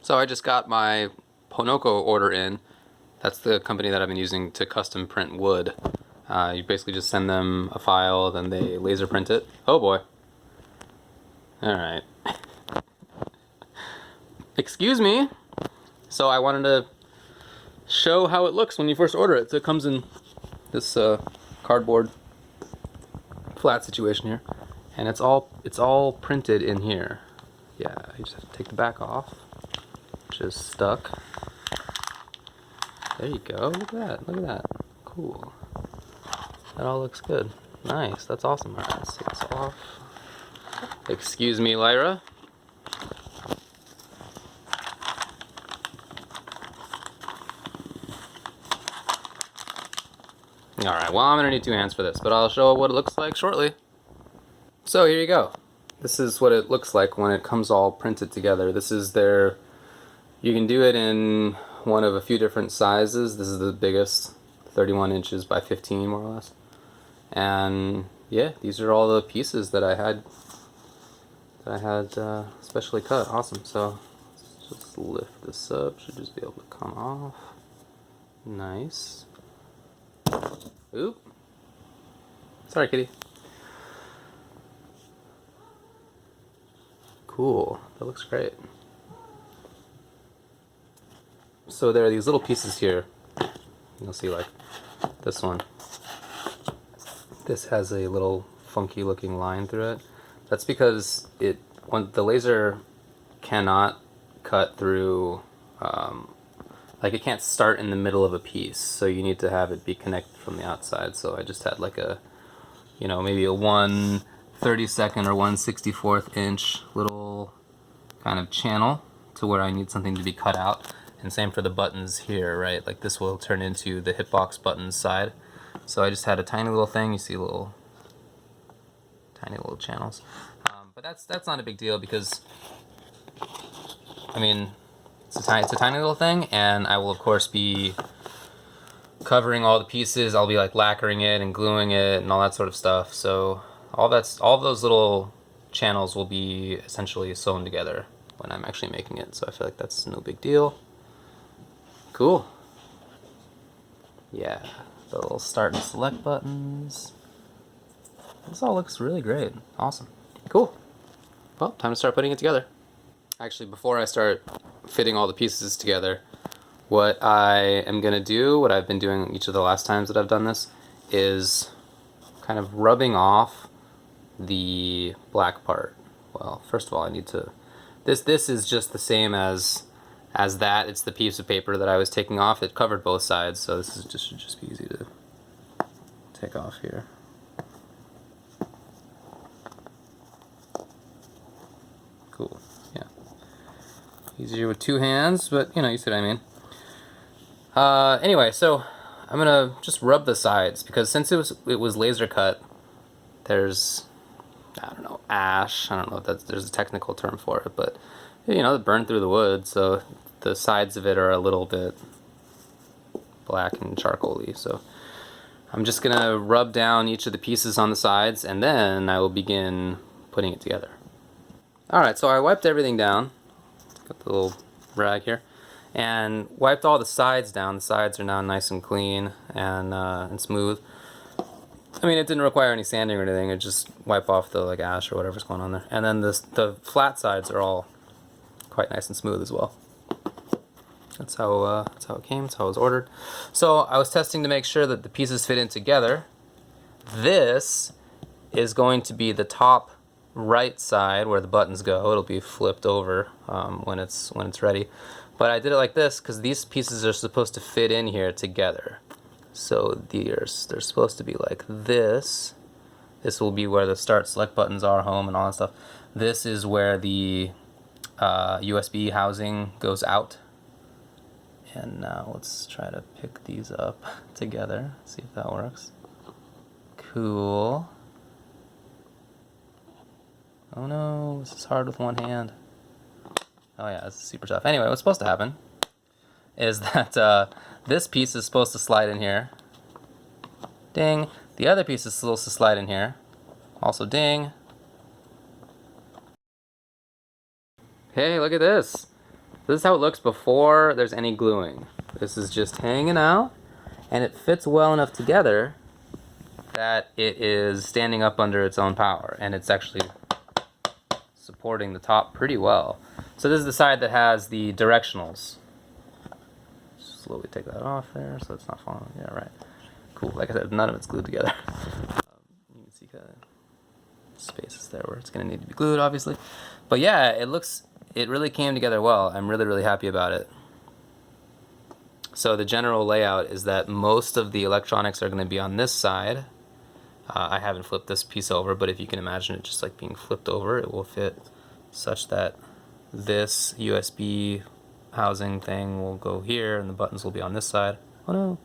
So I just got my Ponoko order in. That's the company that I've been using to custom print wood. You basically just send them a file, then they laser print it. Oh boy. Alright. Excuse me. So I wanted to show how it looks when you first order it. So it comes in this cardboard flat situation here. And it's all printed in here. Yeah, you just have to take the back off, which is stuck. There you go. Look at that. Look at that. Cool. That all looks good. Nice. That's awesome. Alright, let's take this off. Excuse me, Lyra. Alright, well, I'm going to need two hands for this, but I'll show what it looks like shortly. So here you go. This is what it looks like when it comes all printed together. This is their... You can do it in one of a few different sizes. This is the biggest, 31 inches by 15 more or less. And yeah, these are all the pieces that I had specially cut. Awesome. So let's just lift this up. Should just be able to come off. Nice. Oop. Sorry, kitty. Cool. That looks great. So there are these little pieces here. You'll see, like this one. This has a little funky looking line through it. That's because when the laser cannot cut through, like it can't start in the middle of a piece, so you need to have it be connected from the outside. So I just had like a, maybe a 1/32 or 1/64 inch little kind of channel to where I need something to be cut out. And same for the buttons here, right? Like this will turn into the hitbox buttons side. So I just had a tiny little thing. You see tiny little channels. But that's not a big deal because, I mean, it's a tiny little thing, and I will of course be covering all the pieces. I'll be like lacquering it and gluing it and all that sort of stuff. So all those little channels will be essentially sewn together when I'm actually making it. So I feel like that's no big deal. Cool. Yeah, the little start and select buttons. This all looks really great. Awesome. Cool. Well, time to start putting it together. Actually, before I start fitting all the pieces together, what I am going to do, what I've been doing each of the last times that I've done this, is kind of rubbing off the black part. Well, first of all, I need to... This is just the same as that. It's the piece of paper that I was taking off. It covered both sides, so this should just be easy to take off here. Cool. Yeah. Easier with two hands, but you see what I mean. Anyway, so I'm gonna just rub the sides because since it was laser cut, there's, I don't know, ash. I don't know if there's a technical term for it, but it burned through the wood, so the sides of it are a little bit black and charcoaly. So I'm just gonna rub down each of the pieces on the sides, and then I will begin putting it together. Alright, so I wiped everything down. Got the little rag here. And wiped all the sides down. The sides are now nice and clean and smooth. I mean, it didn't require any sanding or anything. It just wipe off the ash or whatever's going on there. And then the flat sides are all quite nice and smooth as well. That's how it came. That's how it was ordered. So I was testing to make sure that the pieces fit in together. This is going to be the top right side where the buttons go. It'll be flipped over when it's ready. But I did it like this because these pieces are supposed to fit in here together. So they're supposed to be like this. This will be where the start select buttons are, home, and all that stuff. This is where the USB housing goes out. And now let's try to pick these up together. See if that works. Cool. Oh no, this is hard with one hand. Oh yeah, this is super tough. Anyway, what's supposed to happen is that this piece is supposed to slide in here. Ding. The other piece is supposed to slide in here. Also ding. Hey, look at this. This is how it looks before there's any gluing. This is just hanging out, and it fits well enough together that it is standing up under its own power, and it's actually supporting the top pretty well. So this is the side that has the directionals. Slowly take that off there so it's not falling. Yeah, right. Cool. Like I said, none of it's glued together. You can see kind of spaces there where it's going to need to be glued, obviously. But yeah, it really came together well. I'm really, really happy about it. So the general layout is that most of the electronics are going to be on this side. I haven't flipped this piece over, but if you can imagine it just like being flipped over, it will fit such that this USB housing thing will go here and the buttons will be on this side. Oh no.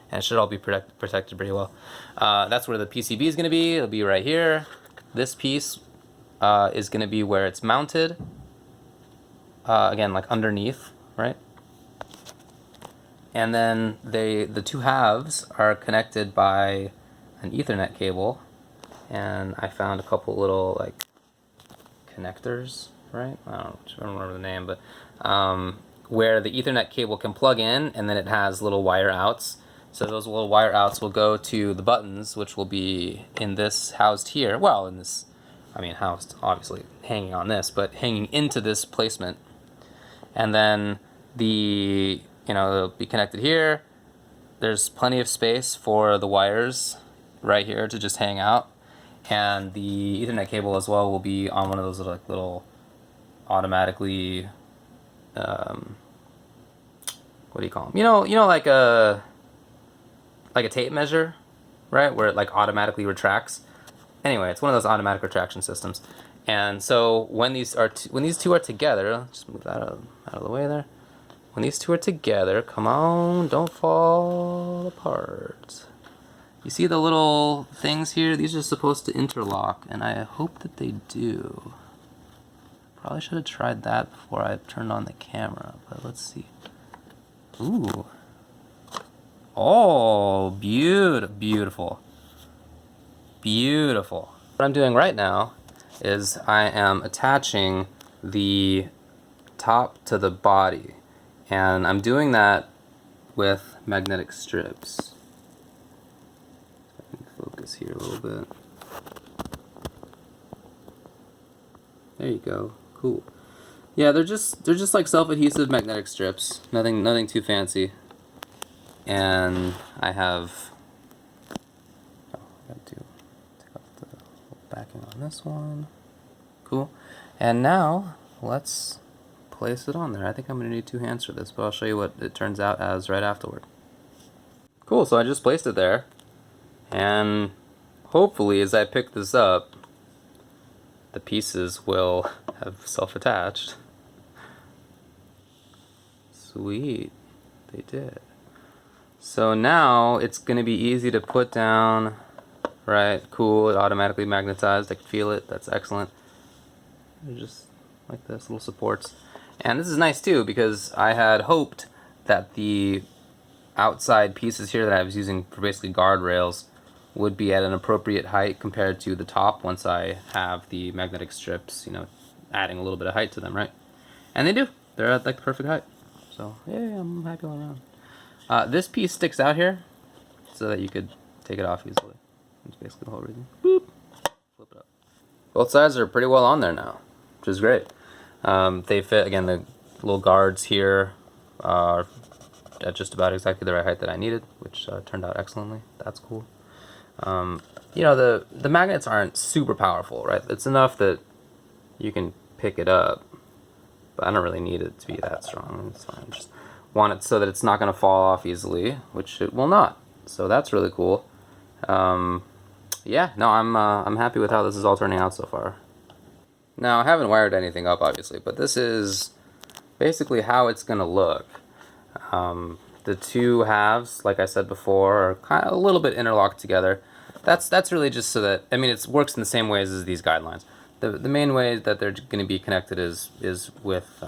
And it should all be protected pretty well. That's where the PCB is going to be. It'll be right here. This piece is going to be where it's mounted. Again, like underneath, right? And then the two halves are connected by an Ethernet cable, and I found a couple little like connectors, right? I don't remember the name, but where the Ethernet cable can plug in, and then it has little wire outs. So those little wire outs will go to the buttons, which will be in this housed here. Well, in this, I mean housed, obviously hanging on this, but hanging into this placement. And then it'll be connected here. There's plenty of space for the wires right here to just hang out, and the Ethernet cable as well will be on one of those little automatically what do you call them? You know, like a tape measure, right? Where it like automatically retracts. Anyway, it's one of those automatic retraction systems. And so when these two are together, just move that out of the way there. When these two are together, come on, don't fall apart. You see the little things here? These are supposed to interlock, and I hope that they do. Probably should have tried that before I turned on the camera, but let's see. Ooh. Oh, beautiful. Beautiful. What I'm doing right now is I am attaching the top to the body, and I'm doing that with magnetic strips. Focus here a little bit. There you go. Cool. Yeah, they're just like self-adhesive magnetic strips. Nothing too fancy. And I have got to take off the backing on this one. Cool. And now let's place it on there. I think I'm going to need 2 hands for this, but I'll show you what it turns out as right afterward. Cool, so I just placed it there. And hopefully as I pick this up, the pieces will have self-attached. Sweet, they did. So now it's going to be easy to put down, right? Cool, it automatically magnetized, I can feel it, that's excellent. Just like this, little supports. And this is nice too, because I had hoped that the outside pieces here that I was using for basically guardrails would be at an appropriate height compared to the top once I have the magnetic strips, adding a little bit of height to them, right? And they do. They're at like the perfect height. So, yeah, I'm happy all around. This piece sticks out here so that you could take it off easily. That's basically the whole reason. Boop. Flip it up. Both sides are pretty well on there now, which is great. They fit, again, the little guards here are at just about exactly the right height that I needed, which turned out excellently. That's cool. The magnets aren't super powerful, right? It's enough that you can pick it up, but I don't really need it to be that strong. It's fine. Just want it so that it's not going to fall off easily, which it will not. So that's really cool. Yeah, no, I'm happy with how this is all turning out so far. Now, I haven't wired anything up, obviously, but this is basically how it's going to look. The two halves, like I said before, are kind of a little bit interlocked together. That's really just so that, I mean, it works in the same ways as these guidelines. The main way that they're going to be connected is with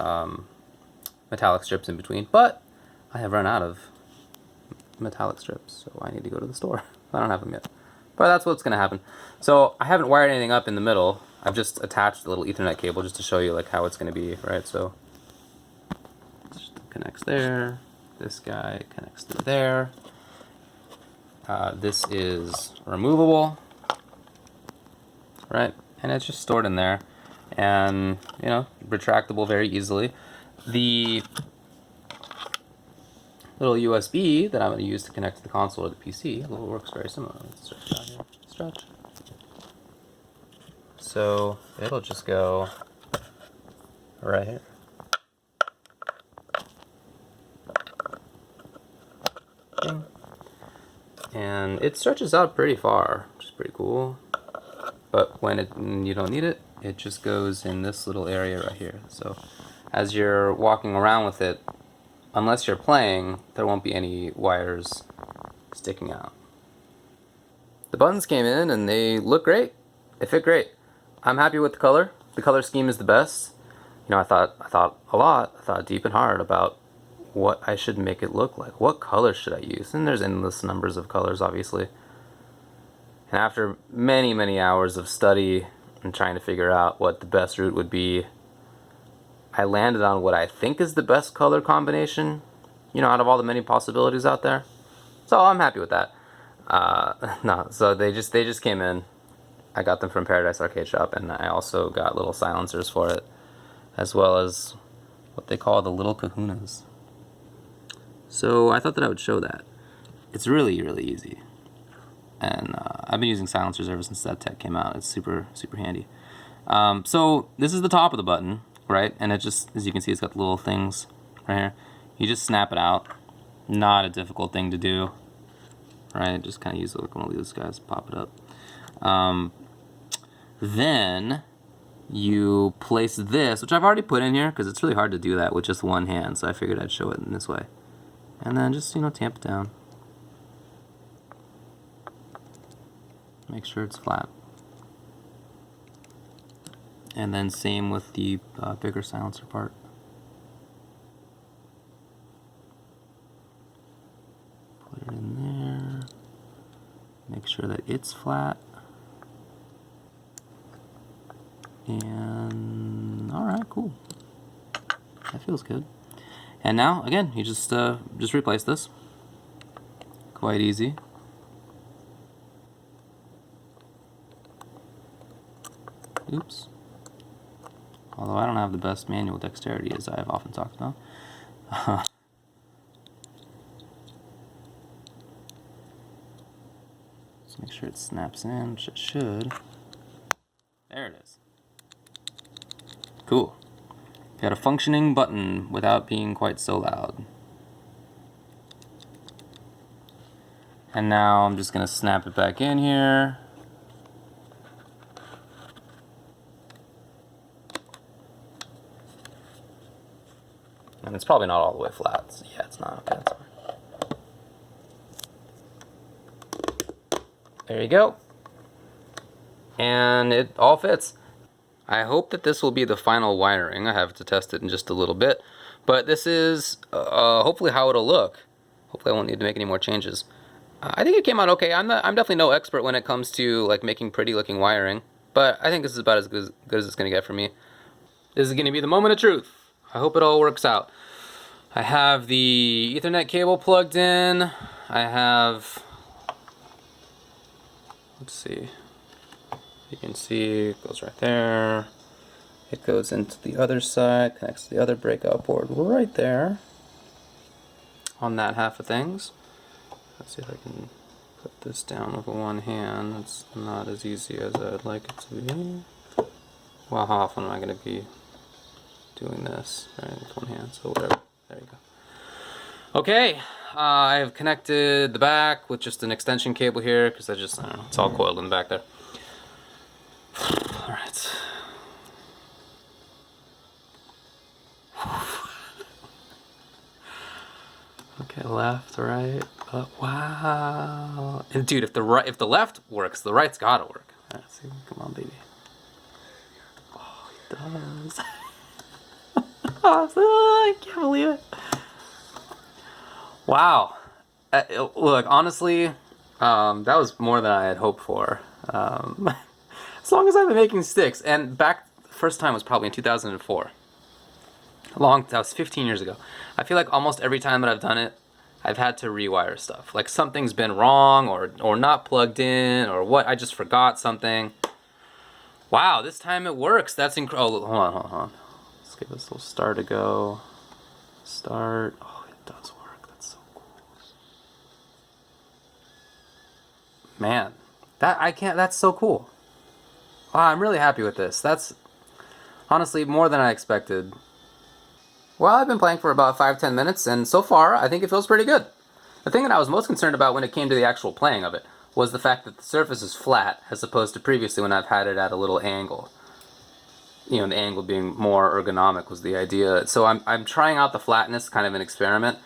metallic strips in between, but I have run out of metallic strips, so I need to go to the store. I don't have them yet, but that's what's going to happen. So I haven't wired anything up in the middle. I've just attached a little Ethernet cable just to show you like how it's going to be, right? So connects there. This guy connects through there. This is removable, right? And it's just stored in there, and you know, retractable very easily. The little USB that I'm going to use to connect to the console or the PC works very similar. Let's stretch it out here. Stretch. So it'll just go right here. Ding. And it stretches out pretty far, which is pretty cool. But when you don't need it, it just goes in this little area right here. So as you're walking around with it, unless you're playing, there won't be any wires sticking out. The buttons came in and they look great. They fit great. I'm happy with the color. The color scheme is the best. You know, I thought deep and hard about what I should make it look like. What color should I use? And there's endless numbers of colors, obviously. And after many, many hours of study and trying to figure out what the best route would be, I landed on what I think is the best color combination, you know, out of all the many possibilities out there. So I'm happy with that. No, so they just came in. I got them from Paradise Arcade Shop, and I also got little silencers for it, as well as what they call the little kahunas. So I thought that I would show that. It's really, really easy. And I've been using silencers ever since that tech came out. It's super, super handy. So this is the top of the button, right? And it just, as you can see, it's got the little things right here. You just snap it out. Not a difficult thing to do, right? Just kind of use like one of these guys, pop it up. Then you place this, which I've already put in here because it's really hard to do that with just one hand, so I figured I'd show it in this way. And then just, you know, tamp it down. Make sure it's flat. And then same with the bigger silencer part. Put it in there. Make sure that it's flat. And alright, cool. That feels good. And now, again, you just replace this. Quite easy. Oops. Although I don't have the best manual dexterity, as I've often talked about. Just make sure it snaps in, which it should. There it is. Cool. Got a functioning button without being quite so loud. And now I'm just going to snap it back in here. And it's probably not all the way flat. So yeah, it's not. Okay, that's fine. There you go. And it all fits. I hope that this will be the final wiring. I have to test it in just a little bit. But this is hopefully how it'll look. Hopefully I won't need to make any more changes. I think it came out okay. I'm definitely no expert when it comes to like making pretty looking wiring. But I think this is about as good as it's going to get for me. This is going to be the moment of truth. I hope it all works out. I have the Ethernet cable plugged in. I have, let's see, you can see it goes right there. It goes into the other side, connects to the other breakout board right there on that half of things. Let's see if I can put this down with one hand. It's not as easy as I'd like it to be. Well, how often am I going to be doing this, right, with one hand? So whatever. There you go. Okay, I've connected the back with just an extension cable here because I don't know, it's all coiled in the back there. All right. Okay, left, right. Wow. And dude, if the left works, the right's gotta work. All right, see, come on, baby. Oh, it does. I can't believe it. Wow. Look, honestly, that was more than I had hoped for. As long as I've been making sticks, and back the first time was probably in 2004. That was 15 years ago. I feel like almost every time that I've done it, I've had to rewire stuff. Like something's been wrong or not plugged in or what. I just forgot something. Wow, this time it works. That's incredible. Oh, hold on. Let's give this a little start to go. Start. Oh, it does work. That's so cool. Man, that's so cool. Wow, I'm really happy with this. That's honestly more than I expected. Well, I've been playing for about 5-10 minutes, and so far, I think it feels pretty good. The thing that I was most concerned about when it came to the actual playing of it was the fact that the surface is flat, as opposed to previously when I've had it at a little angle. You know, the angle being more ergonomic was the idea. So I'm trying out the flatness, kind of an experiment,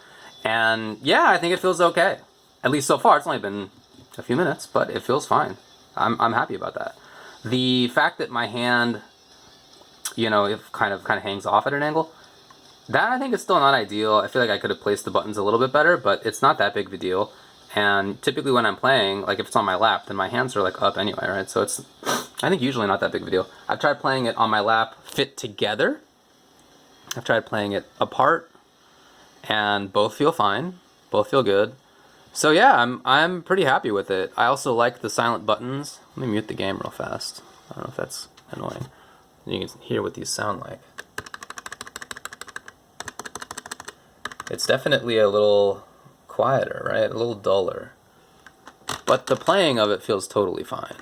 and yeah, I think it feels okay. At least so far. It's only been a few minutes, but it feels fine. I'm happy about that. The fact that my hand, you know, it kind of hangs off at an angle, that I think is still not ideal. I feel like I could have placed the buttons a little bit better, but it's not that big of a deal. And typically when I'm playing, like if it's on my lap, then my hands are like up anyway, right? So it's, I think usually not that big of a deal. I've tried playing it on my lap fit together. I've tried playing it apart, and both feel fine. Both feel good. So yeah, I'm pretty happy with it. I also like the silent buttons. Let me mute the game real fast. I don't know if that's annoying. You can hear what these sound like. It's definitely a little quieter, right? A little duller. But the playing of it feels totally fine.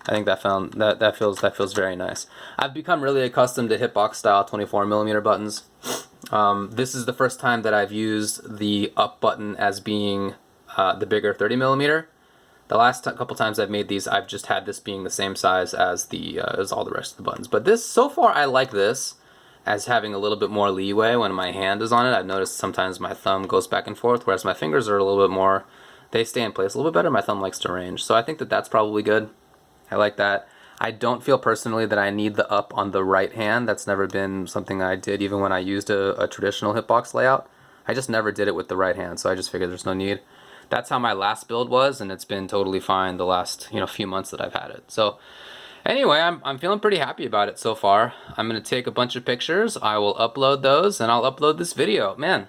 I think that feels very nice. I've become really accustomed to hitbox style 24mm buttons. This is the first time that I've used the up button as being the bigger 30mm. The last couple times I've made these, I've just had this being the same size as as all the rest of the buttons. But this, so far, I like this as having a little bit more leeway when my hand is on it. I've noticed sometimes my thumb goes back and forth, whereas my fingers are a little bit more, they stay in place a little bit better. My thumb likes to range. So I think that that's probably good. I like that. I don't feel personally that I need the up on the right hand. That's never been something I did even when I used a traditional hitbox layout. I just never did it with the right hand, so I just figured there's no need. That's how my last build was, and it's been totally fine the last few months that I've had it. So anyway, I'm feeling pretty happy about it so far. I'm going to take a bunch of pictures. I will upload those, and I'll upload this video. Man,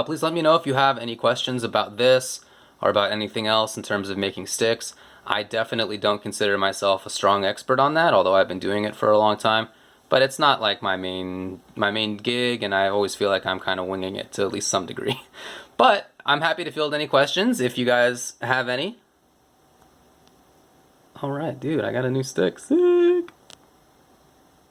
please let me know if you have any questions about this or about anything else in terms of making sticks. I definitely don't consider myself a strong expert on that, although I've been doing it for a long time. But it's not like my main gig, and I always feel like I'm kind of winging it to at least some degree. But I'm happy to field any questions if you guys have any. Alright, dude, I got a new stick. Sick!